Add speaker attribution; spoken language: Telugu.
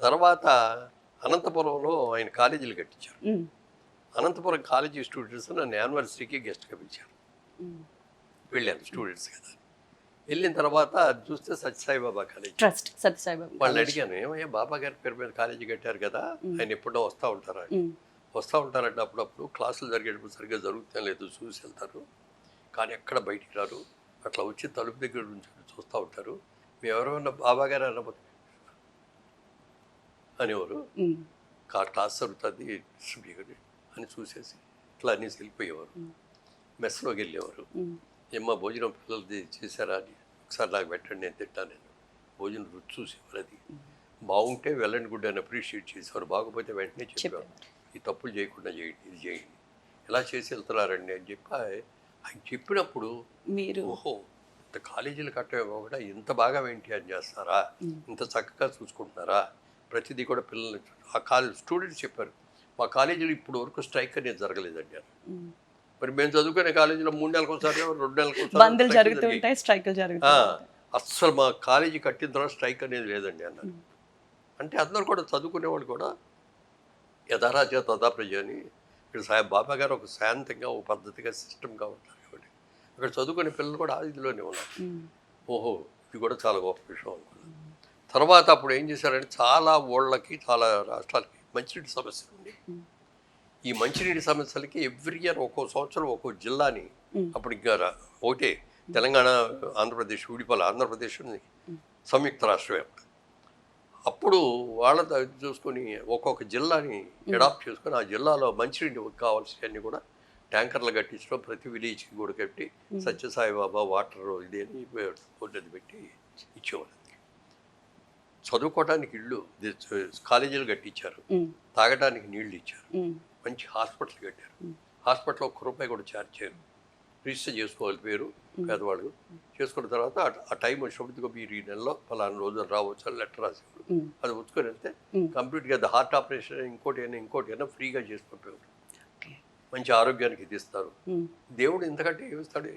Speaker 1: తర్వాత అనంతపురంలో ఆయన కాలేజీలు కట్టించారు.
Speaker 2: ఉమ్,
Speaker 1: అనంతపురం కాలేజీ స్టూడెంట్స్ నన్ను యానివర్సరీకి గెస్ట్గా పిలిచారు.
Speaker 2: ఉమ్.
Speaker 1: వెళ్ళాను స్టూడెంట్స్ కదా. వెళ్ళిన తర్వాత అది చూస్తే సత్యసాయిబాబా కాలేజీ.
Speaker 2: ట్రస్ట్ సత్యసాయిబాబా
Speaker 1: వాళ్ళని
Speaker 2: కాలేజ్.
Speaker 1: అడిగాను, ఏమయ్యా బాబా గారి పేరు మీద కాలేజీ కట్టారు కదా, ఆయన ఎప్పుడో వస్తూ ఉంటారా?
Speaker 2: ఉమ్,
Speaker 1: వస్తూ ఉంటారంటే అప్పుడప్పుడు క్లాసులు జరిగేటప్పుడు సరిగ్గా జరుగుతుందో లేదో చూసి వెళ్తారు, కానీ ఎక్కడ బయటికి రారు. అట్లా వచ్చి తలుపు దగ్గర నుంచి చూస్తూ ఉంటారు. మేము ఎవరైనా బాబా గారు అన్నపోతే అనేవారు.
Speaker 2: ఉమ్,
Speaker 1: క్లాస్ జరుగుతుంది అని చూసేసి ఇట్లా అనేసి వెళ్ళిపోయేవారు. మెస్లోకి వెళ్ళేవారు.
Speaker 2: ఉమ్,
Speaker 1: ఏమ్మా భోజనం పిల్లలది చేశారా అని ఒకసారి నాకు పెట్టండి, నేను తింటాను. నేను భోజనం రుచి చూసేవారు. అది బాగుంటే వెల్ అండ్ గుడ్ అని అప్రిషియేట్ చేసేవారు, బాగోపోతే వెంటనే చెప్పేవారు, ఈ తప్పులు చేయకుండా చేయండి, ఇది చేయండి, ఎలా చేసి వెళ్తున్నారండి అని చెప్పి ఆయన చెప్పినప్పుడు
Speaker 2: మీరు
Speaker 1: ఓహో ఇంత కాలేజీలు కట్టేమో కూడా ఇంత బాగా మెయింటైన్ చేస్తారా, ఇంత చక్కగా చూసుకుంటున్నారా, ప్రతిదీ కూడా పిల్లల్ని ఆ కాలేజ్ స్టూడెంట్స్ చెప్పారు, మా కాలేజీలో ఇప్పుడు వరకు స్ట్రైక్ అనేది జరగలేదండి అని.
Speaker 2: ఉమ్,
Speaker 1: మరి మేము చదువుకునే కాలేజీలో 3 నెలలకు ఒకసారి 2 నెలలకు
Speaker 2: బందులు జరుగుతూ ఉంటాయి, స్ట్రైకులు జరుగుతూ ఉంటాయి.
Speaker 1: అస్సలు మా కాలేజీ కట్టిన తర్వాత స్ట్రైక్ అనేది లేదండి అన్నారు. అంటే అందరూ కూడా చదువుకునే వాళ్ళు కూడా యథారాజ తథా ప్రజ అని ఇక్కడ సాయి బాబా గారు ఒక శాంతంగా ఒక పద్ధతిగా సిస్టమ్గా ఉంటారు కాబట్టి అక్కడ చదువుకునే పిల్లలు కూడా ఆ ఇదిలోనే ఉన్నారు.
Speaker 2: ఉమ్,
Speaker 1: ఓహో ఇది కూడా చాలా గొప్ప విషయం అనుకున్నాను. తర్వాత అప్పుడు ఏం చేశారంటే చాలా ఊళ్ళకి చాలా రాష్ట్రాలకి మంచినీటి సమస్యలు ఉంది. ఈ మంచినీటి సమస్యలకి ఎవ్రీ ఇయర్ ఒక్కో సంవత్సరం ఒక్కో జిల్లాని, అప్పుడు ఇంకా ఒకటే తెలంగాణ ఆంధ్రప్రదేశ్ విడిపోలే, ఆంధ్రప్రదేశ్ ఉంది సంయుక్త రాష్ట్రమే. అప్పుడు వాళ్ళ చూసుకొని ఒక్కొక్క జిల్లాని అడాప్ట్ చేసుకొని ఆ జిల్లాలో మంచినీటి కావాల్సినవన్నీ కూడా ట్యాంకర్లు కట్టించడం, ప్రతి విలేజ్కి కూడా కట్టి సత్యసాయిబాబా వాటర్ ఇది అని బోర్డు పెట్టి ఇచ్చేవాళ్ళు. చదువుకోవడానికి ఇళ్ళు కాలేజీలు కట్టించారు,
Speaker 2: ఉమ్,
Speaker 1: తాగడానికి నీళ్లు ఇచ్చారు,
Speaker 2: ఉమ్,
Speaker 1: మంచి హాస్పిటల్ కట్టారు. హాస్పిటల్లో ₹1 కూడా ఛార్జ్ చేయరు, రిజిస్టర్ చేసుకోవాలి పేరు పేదవాళ్ళు. చేసుకున్న తర్వాత ఆ టైం వచ్చినప్పుడు మీరు ఈ నెలలో ఫలానా రోజులు రావచ్చు అని లెటర్ రాసేవారు. అది వచ్చుకొని వెళ్తే కంప్లీట్గా అది హార్ట్ ఆపరేషన్ ఇంకోటి అయినా ఫ్రీగా చేసి పంపేవారు.
Speaker 2: ఓకే.
Speaker 1: మంచి ఆరోగ్యానికి ఇది ఇస్తారు. దేవుడు ఇంతకంటే ఏమిస్తాడు?